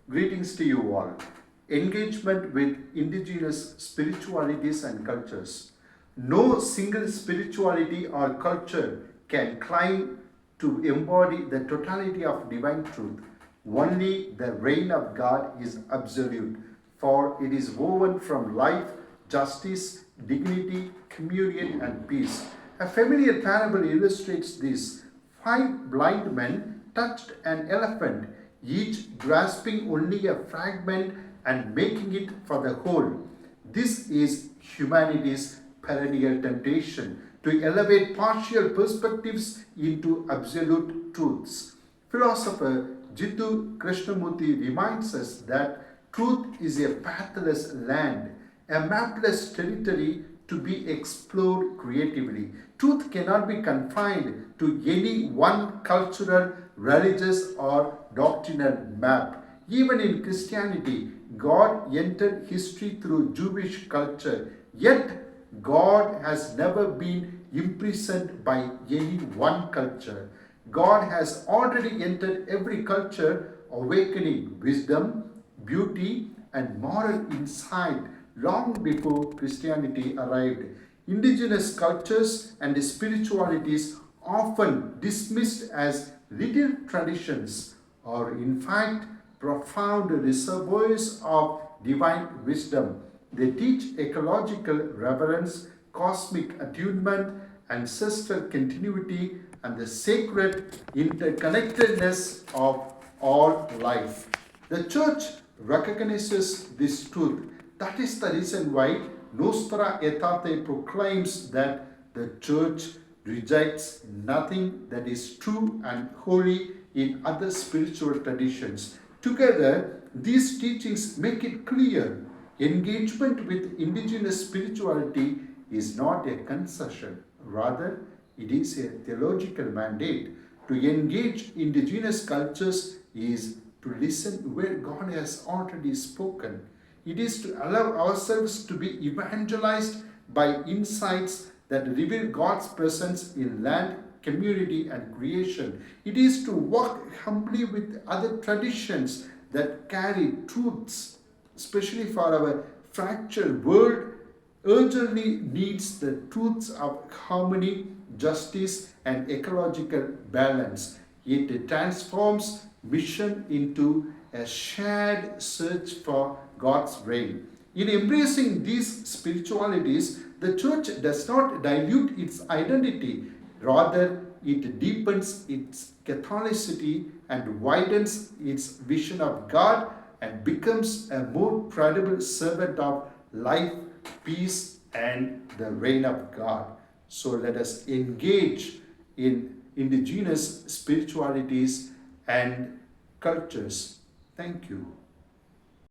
Greetings to you all. Engagement with indigenous spiritualities and cultures. No single spirituality or culture can claim to embody the totality of divine truth. Only the reign of God is absolute, for it is woven from life, justice, dignity, communion, and peace. A familiar parable illustrates this. Five blind men touched an elephant, each grasping only a fragment and making it for the whole. This is humanity's perennial temptation to elevate partial perspectives into absolute truths. Philosopher Jittu Krishnamurti reminds us that truth is a pathless land, a mapless territory to be explored creatively. Truth cannot be confined to any one cultural, religious, or doctrinal map. Even in Christianity, God entered history through Jewish culture, yet God has never been imprisoned by any one culture. God has already entered every culture, awakening wisdom, beauty, and moral insight long before Christianity arrived. Indigenous cultures and spiritualities, often dismissed as little traditions, are in fact profound reservoirs of divine wisdom. They teach ecological reverence, cosmic attunement, ancestral continuity, and the sacred interconnectedness of all life. The church recognizes this truth. That is the reason why Nostra Aetate proclaims that the church rejects nothing that is true and holy in other spiritual traditions. Together, these teachings make it clear engagement with indigenous spirituality is not a concession. Rather, it is a theological mandate. To engage indigenous cultures is to listen where God has already spoken. It is to allow ourselves to be evangelized by insights that reveal God's presence in land, community, and creation. It is to walk humbly with other traditions that carry truths, especially for our fractured world, urgently needs the truths of harmony, justice, and ecological balance. It transforms mission into a shared search for God's reign. In embracing these spiritualities, the church does not dilute its identity, rather, it deepens its Catholicity and widens its vision of God and becomes a more credible servant of life, peace, and the reign of God. So let us engage in indigenous spiritualities and cultures. Thank you.